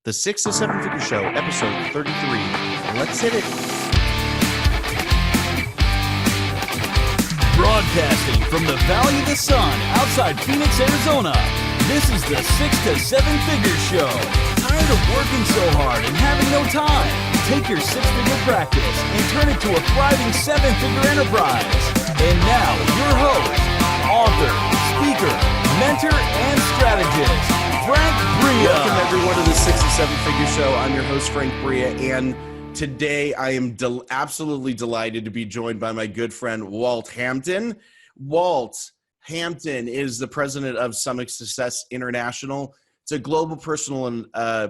The 6 to 7 Figure Show, episode 33. Let's hit it. Broadcasting from the Valley of the Sun outside Phoenix, Arizona. This is the 6 to 7 Figure Show. Tired of working so hard and having no time? Take your six-figure practice and turn it to a thriving seven-figure enterprise. And now, your host, author, speaker, mentor, and strategist, Frank Bria. Welcome, everyone, to the 6 to 7 Figure Show. I'm your host, Frank Bria, and today I am absolutely delighted to be joined by my good friend, Walt Hampton. Walt Hampton is the president of Summit Success International. It's a global personal and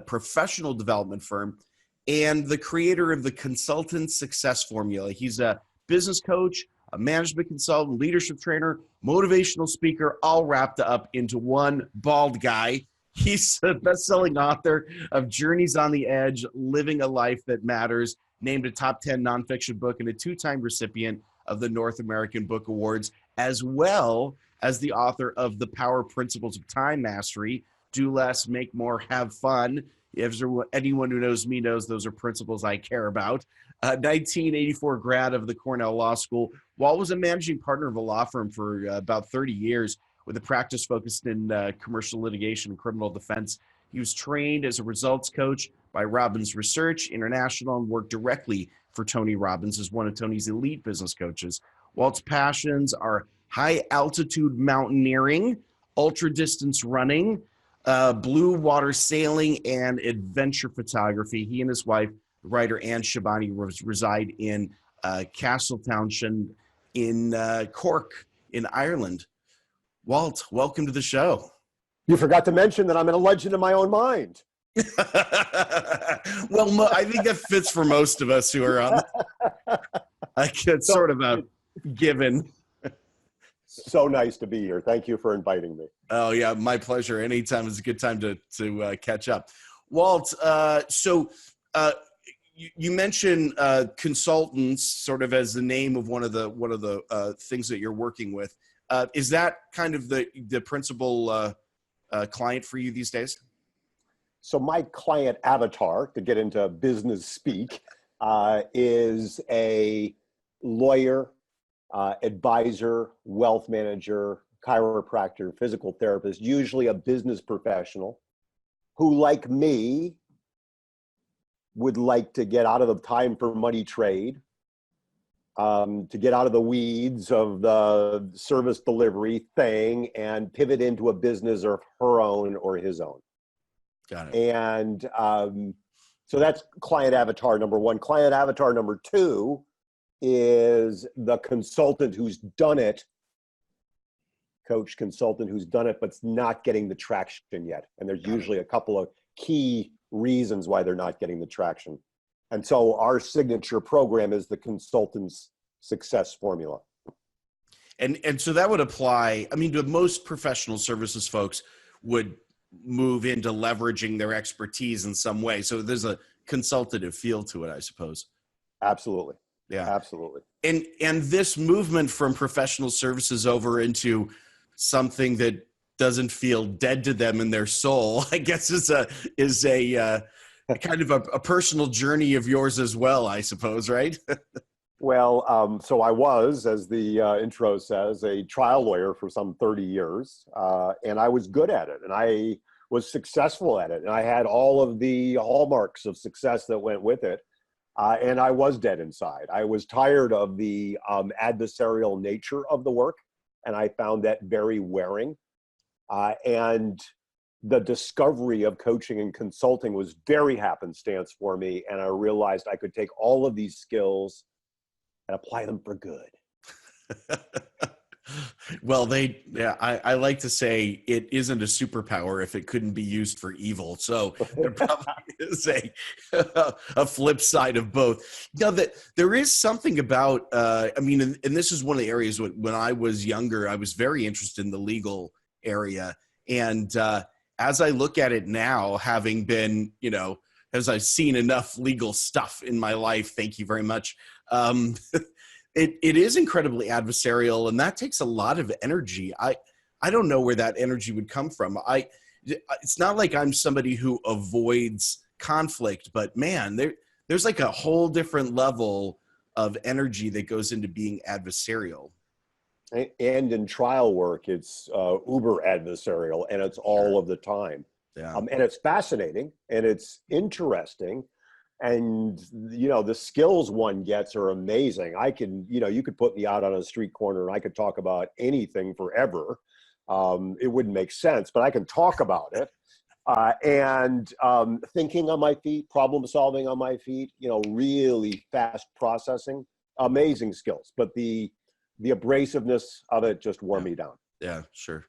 professional development firm, and the creator of the Consultant Success Formula. He's a business coach, a management consultant, leadership trainer, motivational speaker, all wrapped up into one bald guy. He's a best-selling author of Journeys on the Edge, Living a Life That Matters, named a top 10 nonfiction book and a two-time recipient of the North American Book Awards, as well as the author of The Power Principles of Time Mastery, Do Less, Make More, Have Fun. If anyone who knows me knows those are principles I care about. 1984 grad of the Cornell Law School. Walt was a managing partner of a law firm for about 30 years, with a practice focused in commercial litigation and criminal defense. He was trained as a results coach by Robbins Research International and worked directly for Tony Robbins as one of Tony's elite business coaches. Walt's passions are high-altitude mountaineering, ultra-distance running, blue water sailing, and adventure photography. He and his wife, writer Anne Shabani, reside in Castletownshend in Cork in Ireland. Walt, welcome to the show. You forgot to mention that I'm a legend in my own mind. Well, I think that fits for most of us who are on. It's sort of a given. So nice to be here. Thank you for inviting me. Oh, yeah, my pleasure. Anytime is a good time to catch up. Walt, you mentioned consultants sort of as the name of one of the things that you're working with. Is that kind of the principal client for you these days? So my client avatar, to get into business speak, is a lawyer, advisor, wealth manager, chiropractor, physical therapist, usually a business professional who, like me, would like to get out of the time for money trade, to get out of the weeds of the service delivery thing and pivot into a business of her own or his own. Got it. And so that's client avatar number one. Client avatar number two is the consultant who's done it, coach consultant who's done it, but's not getting the traction yet. And there's usually a couple of key reasons why they're not getting the traction. And so our signature program is the Consultant's Success Formula. And so that would apply, I mean, to most professional services folks would move into leveraging their expertise in some way. So there's a consultative feel to it, I suppose. Absolutely. Yeah. Absolutely. And this movement from professional services over into something that doesn't feel dead to them in their soul, I guess is a kind of a personal journey of yours as well, I suppose, right? Well, so I was, as the intro says, a trial lawyer for some 30 years, and I was good at it, and I was successful at it, and I had all of the hallmarks of success that went with it, and I was dead inside. I was tired of the adversarial nature of the work, and I found that very wearing, and the discovery of coaching and consulting was very happenstance for me. And I realized I could take all of these skills and apply them for good. Well, I like to say it isn't a superpower if it couldn't be used for evil. So there probably is a flip side of both. Now, that there is something about, I mean, and this is one of the areas when I was younger, I was very interested in the legal area. And as I look at it now, having been, as I've seen enough legal stuff in my life, thank you very much. It is incredibly adversarial, and that takes a lot of energy. I don't know where that energy would come from. it's not like I'm somebody who avoids conflict, but man, there's like a whole different level of energy that goes into being adversarial. And in trial work, it's uber adversarial, and it's all of the time. Yeah. And it's fascinating, and it's interesting. And, the skills one gets are amazing. You could put me out on a street corner and I could talk about anything forever. It wouldn't make sense, but I can talk about it. And thinking on my feet, problem solving on my feet, really fast processing, amazing skills. But the abrasiveness of it just wore me down. Yeah, sure.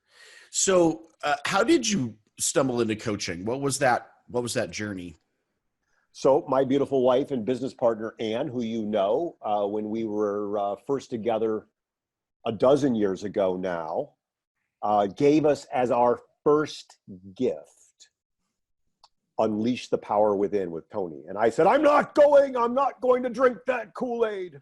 So how did you stumble into coaching? What was that journey? So my beautiful wife and business partner, Ann, who when we were first together a dozen years ago now, gave us as our first gift, Unleash the Power Within with Tony. And I said, I'm not going to drink that Kool-Aid.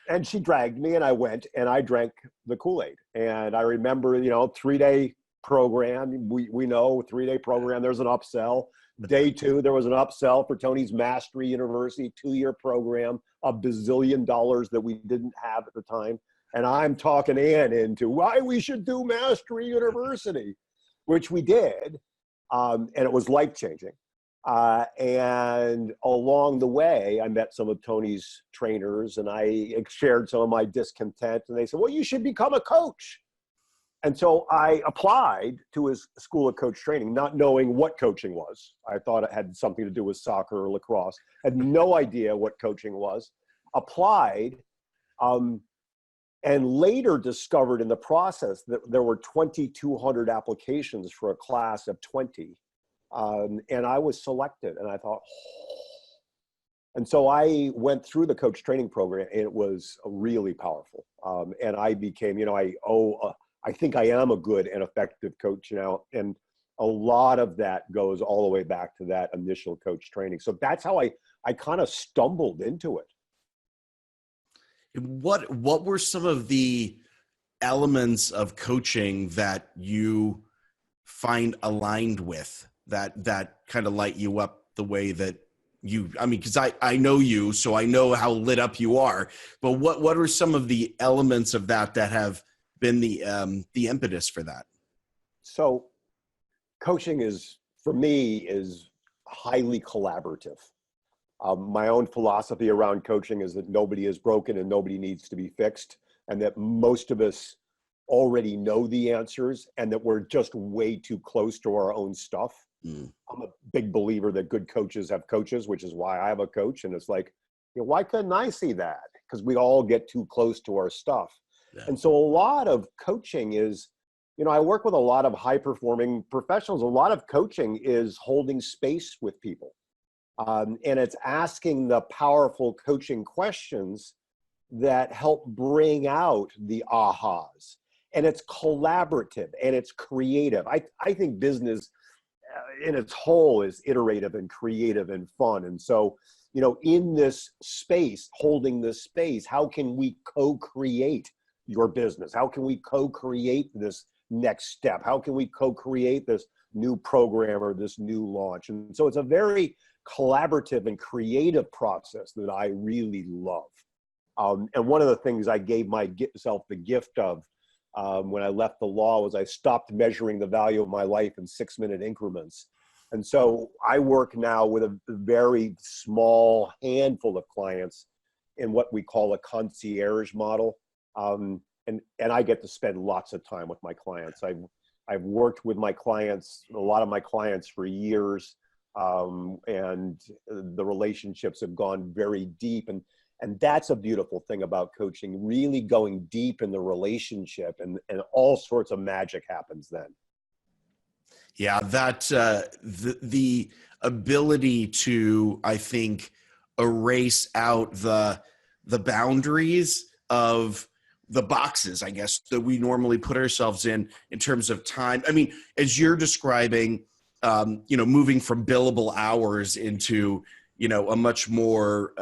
And she dragged me, and I went and I drank the Kool-Aid. And I remember, 3-day program. We know 3-day program, there's an upsell. Day 2, there was an upsell for Tony's Mastery University 2-year program, $1 bazillion that we didn't have at the time. And I'm talking Ann into why we should do Mastery University, which we did. And it was life-changing. And along the way, I met some of Tony's trainers, and I shared some of my discontent. And they said, well, you should become a coach. And so I applied to his school of coach training, not knowing what coaching was. I thought it had something to do with soccer or lacrosse. Had no idea what coaching was. Applied, and later discovered in the process that there were 2,200 applications for a class of 20. And I was selected, and I thought, and so I went through the coach training program, and it was really powerful. And I became, I think I am a good and effective coach now. And a lot of that goes all the way back to that initial coach training. So that's how I kind of stumbled into it. What were some of the elements of coaching that you find aligned with that kind of light you up the way that because I know you, so I know how lit up you are, but what are some of the elements of that have been the impetus for that? So coaching for me is highly collaborative. My own philosophy around coaching is that nobody is broken and nobody needs to be fixed, and that most of us already know the answers and that we're just way too close to our own stuff. I'm a big believer that good coaches have coaches, which is why I have a coach. And it's like, why couldn't I see that? Because we all get too close to our stuff. Yeah. And so a lot of coaching is, I work with a lot of high performing professionals. A lot of coaching is holding space with people. And it's asking the powerful coaching questions that help bring out the ahas. And it's collaborative and it's creative. I think business in its whole is iterative and creative and fun. And so, in this space, holding this space, how can we co-create your business? How can we co-create this next step? How can we co-create this new program or this new launch? And so it's a very collaborative and creative process that I really love. And one of the things I gave myself the gift of when I left the law was I stopped measuring the value of my life in 6-minute increments. And so I work now with a very small handful of clients in what we call a concierge model. And I get to spend lots of time with my clients. I've worked with my clients, a lot of my clients for years, and the relationships have gone very deep. And that's a beautiful thing about coaching, really going deep in the relationship, and all sorts of magic happens then. Yeah, that the ability to, I think, erase out the boundaries of the boxes, I guess, that we normally put ourselves in terms of time. I mean, as you're describing, moving from billable hours into, a much more,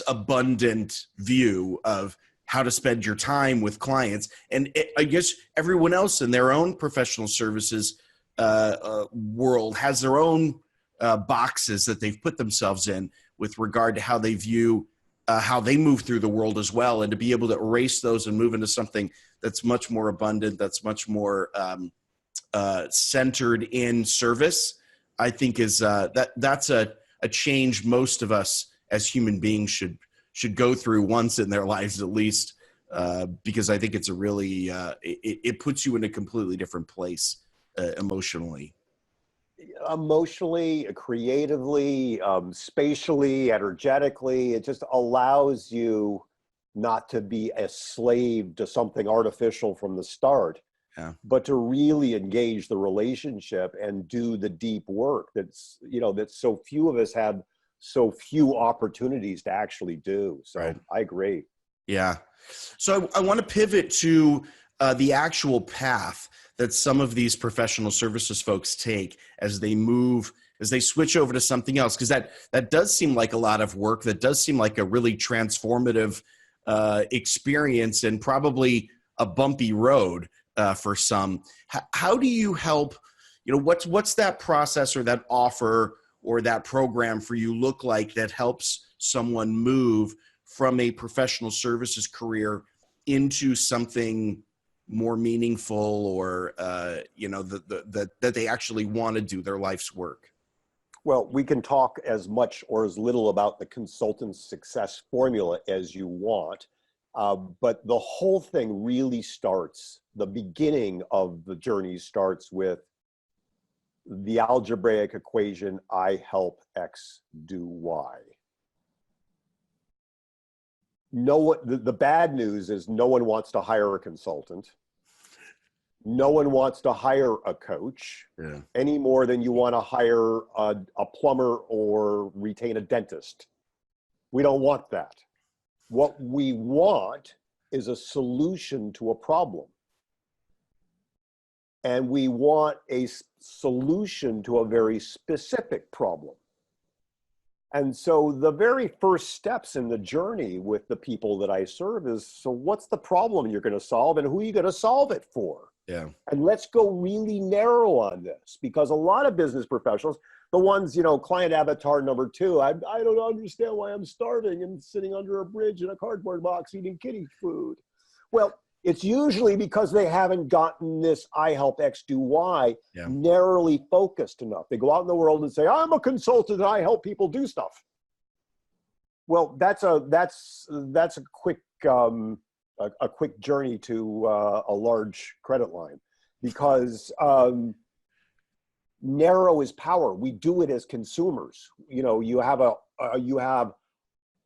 abundant view of how to spend your time with clients. And I guess everyone else in their own professional services world has their own boxes that they've put themselves in with regard to how they view how they move through the world as well. And to be able to erase those and move into something that's much more abundant, that's much more centered in service, I think is that's a change most of us as human beings should go through once in their lives at least, because I think it's a really it puts you in a completely different place emotionally, creatively, spatially, energetically. It just allows you not to be a slave to something artificial from the start, but to really engage the relationship and do the deep work that so few of us have so few opportunities to actually do. So right. I agree. Yeah. So I want to pivot to the actual path that some of these professional services folks take as they switch over to something else. Because that does seem like a lot of work. That does seem like a really transformative experience and probably a bumpy road for some. How do you help, what's that process or that offer or that program for you look like that helps someone move from a professional services career into something more meaningful or, that they actually want to do their life's work? Well, we can talk as much or as little about the consultant's success formula as you want. But the whole thing really starts, the beginning of the journey starts with the algebraic equation, I help X do Y. The bad news is no one wants to hire a consultant. No one wants to hire a coach any more than you want to hire a plumber or retain a dentist. We don't want that. What we want is a solution to a problem. And we want a solution to a very specific problem. And so the very first steps in the journey with the people that I serve is, so what's the problem you're going to solve and who are you going to solve it for? Yeah. And let's go really narrow on this, because a lot of business professionals, the ones, client avatar number 2, I don't understand why I'm starving and sitting under a bridge in a cardboard box eating kitty food. Well, it's usually because they haven't gotten this I help X do Y narrowly focused enough. They go out in the world and say, I'm a consultant and I help people do stuff. Well, that's a quick journey to a large credit line, because narrow is power. We do it as consumers. You have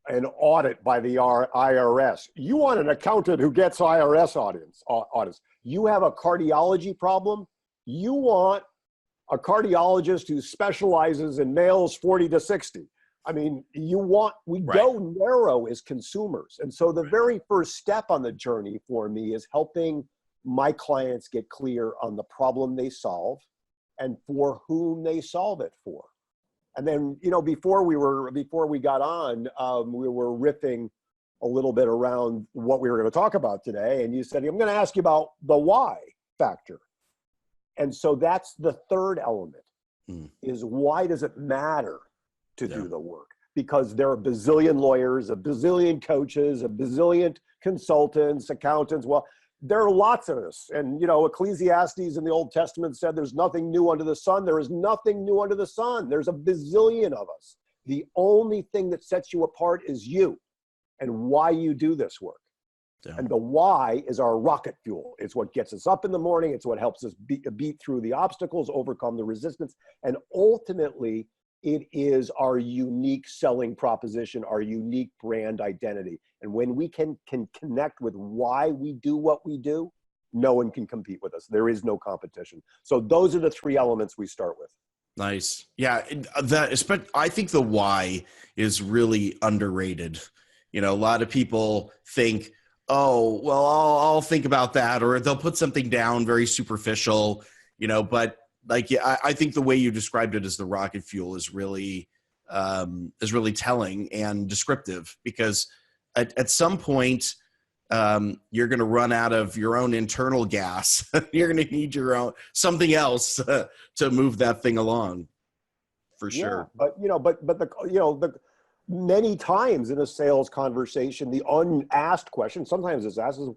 an audit by the IRS. You want an accountant who gets IRS audits. You have a cardiology problem. You want a cardiologist who specializes in males 40 to 60. I mean, we go narrow as consumers. And so the very first step on the journey for me is helping my clients get clear on the problem they solve and for whom they solve it for. And then, before we got on, we were riffing a little bit around what we were going to talk about today. And you said, I'm going to ask you about the why factor. And so that's the third element is, why does it matter to do the work? Because there are a bazillion lawyers, a bazillion coaches, a bazillion consultants, accountants. Well, there are lots of us. And, Ecclesiastes in the Old Testament said there's nothing new under the sun. There is nothing new under the sun. There's a bazillion of us. The only thing that sets you apart is you and why you do this work. Yeah. And the why is our rocket fuel. It's what gets us up in the morning. It's what helps us beat through the obstacles, overcome the resistance. And ultimately, it is our unique selling proposition, our unique brand identity. And when we can connect with why we do what we do, no one can compete with us. There is no competition. So those are the 3 elements we start with. Nice. Yeah. I think the why is really underrated. A lot of people think, oh, well, I'll think about that, or they'll put something down very superficial, but I think the way you described it as the rocket fuel is really telling and descriptive, because at some point, you're going to run out of your own internal gas. You're going to need your own something else to move that thing along, for sure. But the many times in a sales conversation, the unasked question, sometimes it's asked, is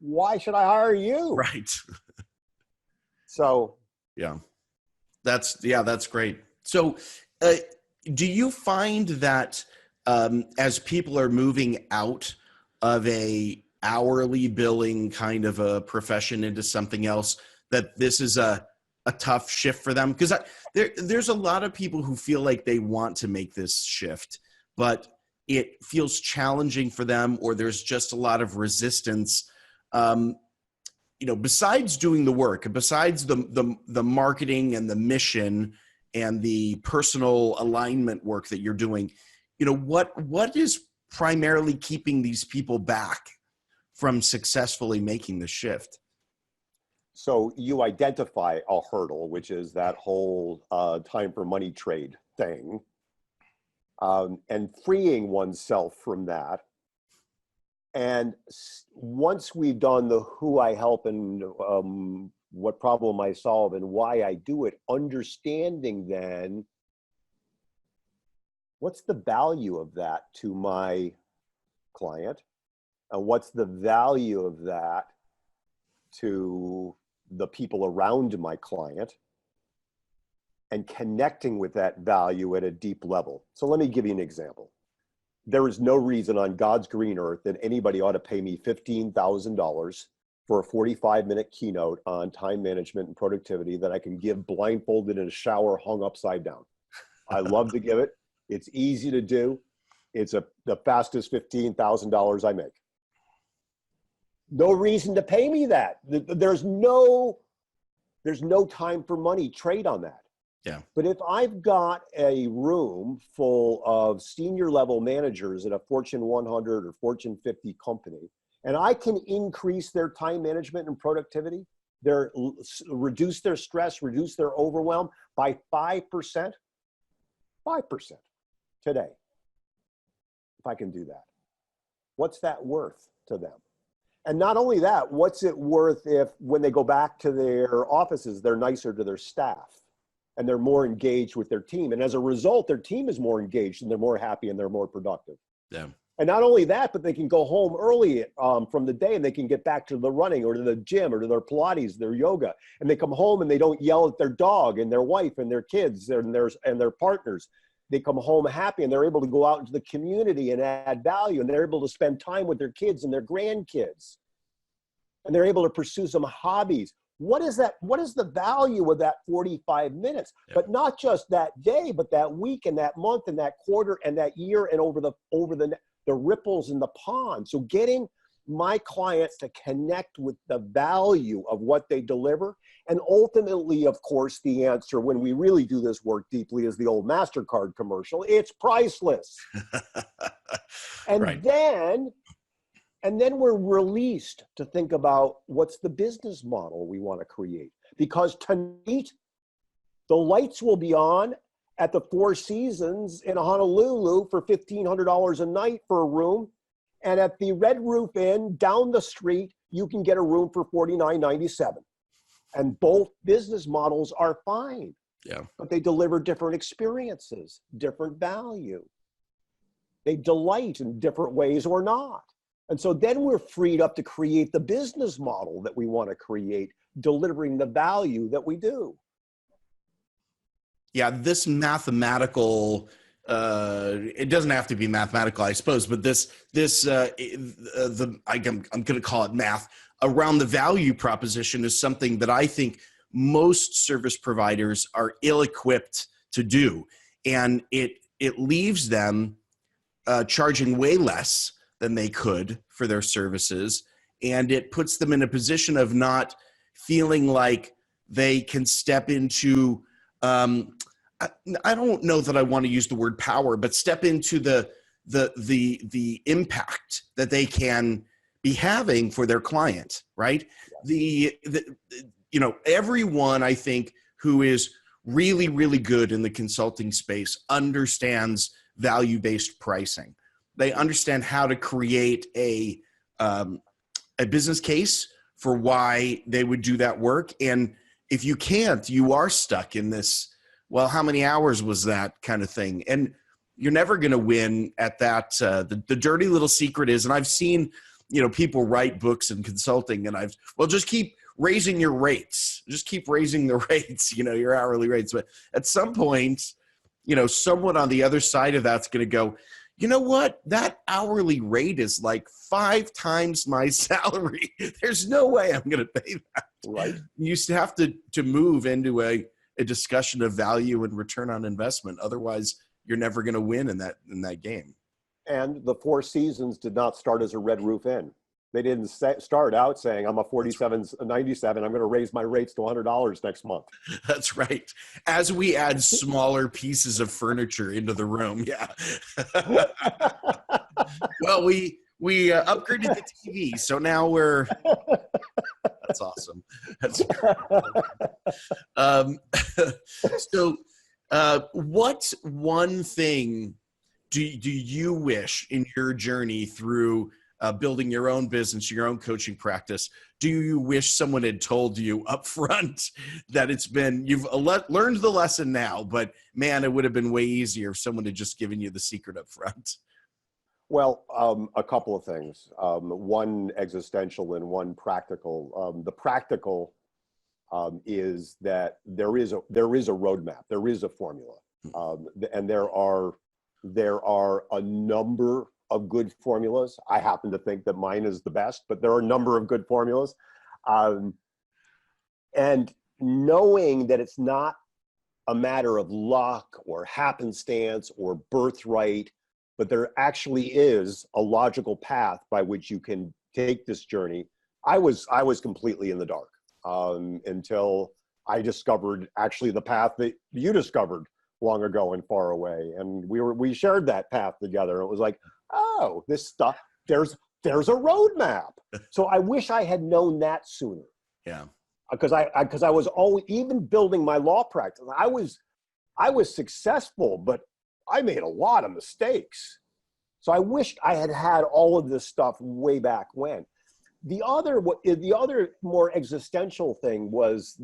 why should I hire you? Right. So that's great. So do you find that as people are moving out of a hourly billing kind of a profession into something else, that this is a tough shift for them? Because there's a lot of people who feel like they want to make this shift, but it feels challenging for them, or there's just a lot of resistance. Besides doing the work, besides the marketing and the mission and the personal alignment work that you're doing, what is primarily keeping these people back from successfully making the shift? So you identify a hurdle, which is that whole time for money trade thing, and freeing oneself from that. And once we've done the who I help and what problem I solve and why I do it, understanding then what's the value of that to my client, and what's the value of that to the people around my client, and connecting with that value at a deep level. So let me give you an example. There is no reason on God's green earth that anybody ought to pay me $15,000 for a 45-minute keynote on time management and productivity that I can give blindfolded in a shower hung upside down. I love to give it. It's easy to do. It's the fastest $15,000 I make. No reason to pay me that. There's no time for money trade on that. Yeah. But if I've got a room full of senior level managers at a Fortune 100 or Fortune 50 company, and I can increase their time management and productivity, reduce their stress, reduce their overwhelm by 5% today. If I can do that, what's that worth to them? And not only that, what's it worth if when they go back to their offices, they're nicer to their staff and they're more engaged with their team. And as a result, their team is more engaged and they're more happy and they're more productive. Yeah. And not only that, but they can go home early from the day and they can get back to the running or to the gym or to their Pilates, their yoga. And they come home and they don't yell at their dog and their wife and their kids and their partners. They come home happy and they're able to go out into the community and add value, and they're able to spend time with their kids and their grandkids. And they're able to pursue some hobbies. What is that? What is the value of that 45 minutes? Yeah. But not just that day, but that week and that month and that quarter and that year and over the ripples in the pond. So getting my clients to connect with the value of what they deliver. And ultimately, of course, the answer when we really do this work deeply is the old MasterCard commercial. It's priceless. And right. then we're released to think about what's the business model we want to create. Because tonight, the lights will be on at the Four Seasons in Honolulu for $1,500 a night for a room. And at the Red Roof Inn down the street, you can get a room for $49.97. And both business models are fine. Yeah. But they deliver different experiences, different value. They delight in different ways or not. And so then we're freed up to create the business model that we want to create, delivering the value that we do. Yeah, this mathematical, it doesn't have to be mathematical, I suppose, but I'm going to call it math around the value proposition is something that I think most service providers are ill-equipped to do. And it leaves them charging way less than they could for their services. And it puts them in a position of not feeling like they can step into, I don't know that I want to use the word power, but step into the impact that they can be having for their client, right? Everyone I think who is really, really good in the consulting space understands value-based pricing. They understand how to create a a business case for why they would do that work. And if you can't, you are stuck in this, well, how many hours was that kind of thing? And you're never going to win at that. The dirty little secret is, and I've seen, people write books and consulting, and just keep raising your rates. Just keep raising the rates, your hourly rates. But at some point, someone on the other side of that's going to go, you know what? That hourly rate is like 5 times my salary. There's no way I'm going to pay that. Right. You have to move into a discussion of value and return on investment. Otherwise, you're never going to win in that game. And the Four Seasons did not start as a Red Roof Inn. They didn't start out saying, I'm a 47.97. I'm going to raise my rates to $100 next month. That's right. As we add smaller pieces of furniture into the room. Yeah. Well, we upgraded the TV. So now that's awesome. That's so what one thing do you wish in your journey through building your own business, your own coaching practice, do you wish someone had told you up front that you've learned the lesson now, but man, it would have been way easier if someone had just given you the secret up front? Well, a couple of things. One existential and one practical. The practical is that there is a roadmap, there is a formula, and there are a number of good formulas. I happen to think that mine is the best, but there are a number of good formulas. And knowing that it's not a matter of luck or happenstance or birthright, but there actually is a logical path by which you can take this journey. I was completely in the dark until I discovered actually the path that you discovered long ago and far away. And we shared that path together. It was like, oh, this stuff, there's a roadmap. So I wish I had known that sooner. Yeah. Because I was always, even building my law practice, I was successful, but I made a lot of mistakes. So I wished I had had all of this stuff way back when. The other more existential thing was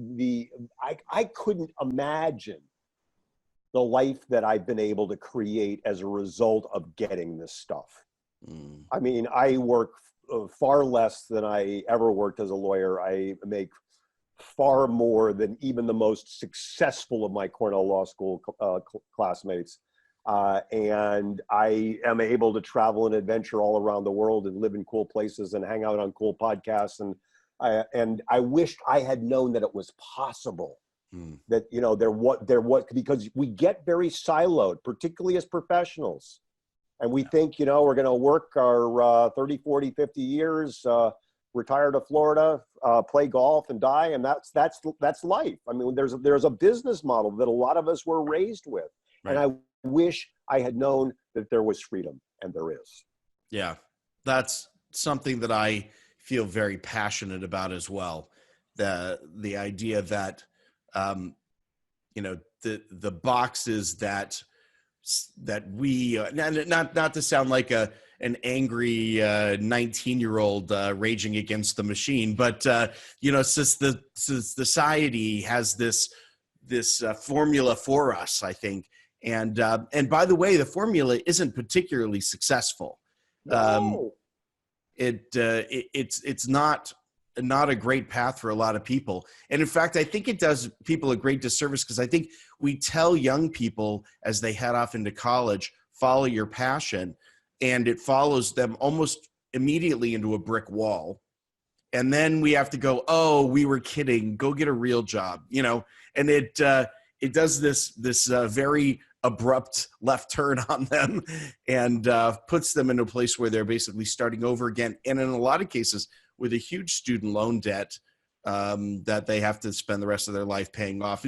I couldn't imagine the life that I've been able to create as a result of getting this stuff. I mean, I work far less than I ever worked as a lawyer. I make far more than even the most successful of my Cornell Law School classmates. And I am able to travel and adventure all around the world and live in cool places and hang out on cool podcasts. And I wished I had known that it was possible. That, because we get very siloed, particularly as professionals. And we think, we're going to work our 30, 40, 50 years, retire to Florida, play golf and die. And that's life. I mean, there's a business model that a lot of us were raised with. Right. And I wish I had known that there was freedom, and there is. Yeah, that's something that I feel very passionate about as well. The idea that, the boxes that we, not to sound like an angry 19-year-old raging against the machine, but since the society has this formula for us, I think. And by the way, the formula isn't particularly successful. No. It's not a great path for a lot of people. And in fact, I think it does people a great disservice, because I think we tell young people as they head off into college, follow your passion, and it follows them almost immediately into a brick wall. And then we have to go, oh, we were kidding, go get a real job, and it does this very abrupt left turn on them and puts them in a place where they're basically starting over again. And in a lot of cases with a huge student loan debt that they have to spend the rest of their life paying off.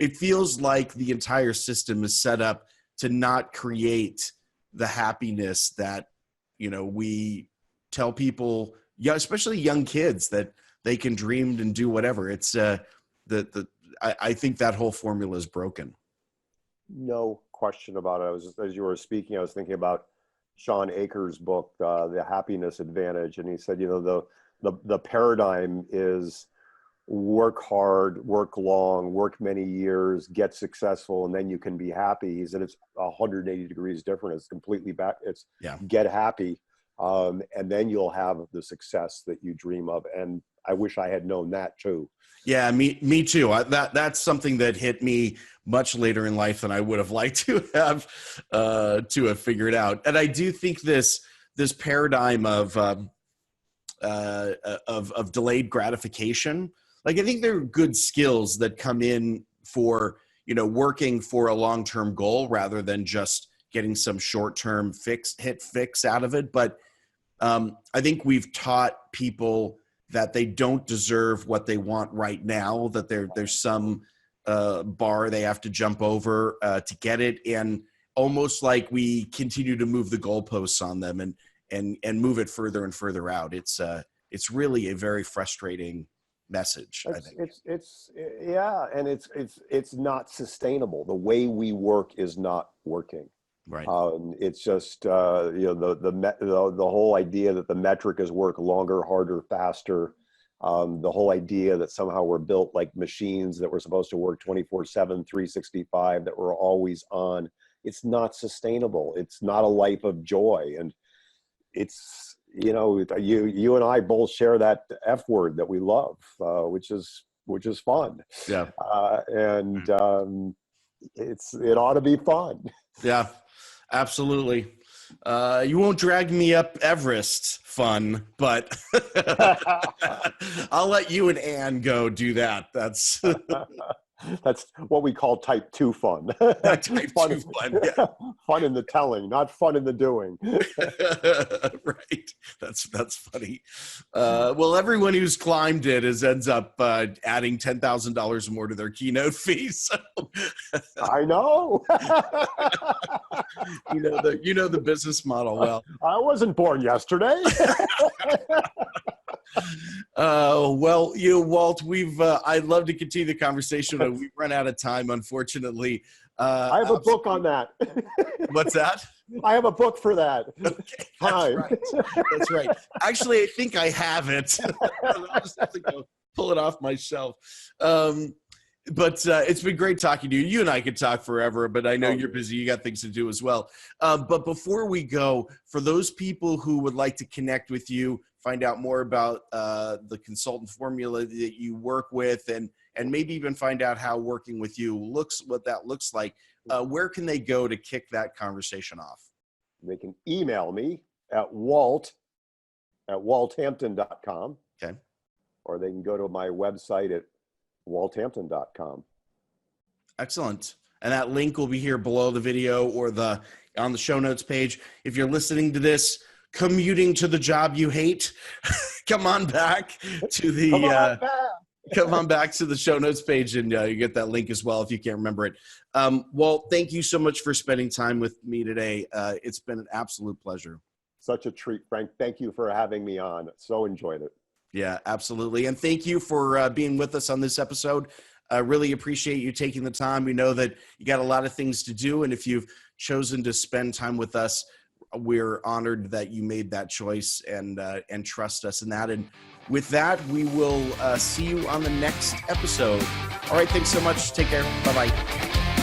It feels like the entire system is set up to not create the happiness that, we tell people, especially young kids, that they can dream and do whatever. It's I think that whole formula is broken. No question about it. As you were speaking, I was thinking about Sean Akers' book, The Happiness Advantage. And he said, the the paradigm is work hard, work long, work many years, get successful, and then you can be happy. He said it's 180 degrees different. It's completely back. It's get happy, and then you'll have the success that you dream of. And I wish I had known that too. Yeah, me too. That's something that hit me much later in life than I would have liked to have figured out. And I do think this paradigm of delayed gratification, like I think there are good skills that come in for, working for a long-term goal rather than just getting some short-term fix out of it. But I think we've taught people that they don't deserve what they want right now, that there's some bar they have to jump over to get it. And almost like we continue to move the goalposts on them and move it further and further out. It's really a very frustrating message. I think and it's not sustainable. The way we work is not working. Right. It's just the whole idea that the metric is work longer, harder, faster. The whole idea that somehow we're built like machines, that we're supposed to work 24/7, 365, that we're always on. It's not sustainable. It's not a life of joy. And it's, you and I both share that F word that we love, which is fun. Yeah. It ought to be fun. Yeah, absolutely. You won't drag me up Everest fun, but I'll let you and Ann go do that. That's what we call type 2 fun. Type 2 fun. Yeah. Fun in the telling, not fun in the doing. Right. That's funny. Well, everyone who's climbed it ends up adding $10,000 more to their keynote fees. So. I know. You know the business model well. I wasn't born yesterday. Well, Walt, I'd love to continue the conversation, but we've run out of time, unfortunately. I have a book on that. What's that? I have a book for that. Okay, that's right. Actually, I think I have it. I'll just have to go pull it off my shelf. But it's been great talking to you. You and I could talk forever, but I know you're busy. You got things to do as well. But before we go, for those people who would like to connect with you, find out more about the consultant formula that you work with, and maybe even find out how working with you what that looks like, where can they go to kick that conversation off? They can email me at walt@walthampton.com. Okay. Or they can go to my website at walthampton.com. Excellent. And that link will be here below the video or on the show notes page. If you're listening to this commuting to the job you hate, come on back to the come on back to the show notes page, and you get that link as well if you can't remember it. Walt, thank you so much for spending time with me today. It's been an absolute pleasure. Such a treat, Frank. Thank you for having me on. So enjoyed it. Yeah, absolutely. And thank you for being with us on this episode. I really appreciate you taking the time. We know that you got a lot of things to do, and if you've chosen to spend time with us, we're honored that you made that choice and trust us in that. And with that, we will see you on the next episode. All right, thanks so much. Take care. Bye-bye.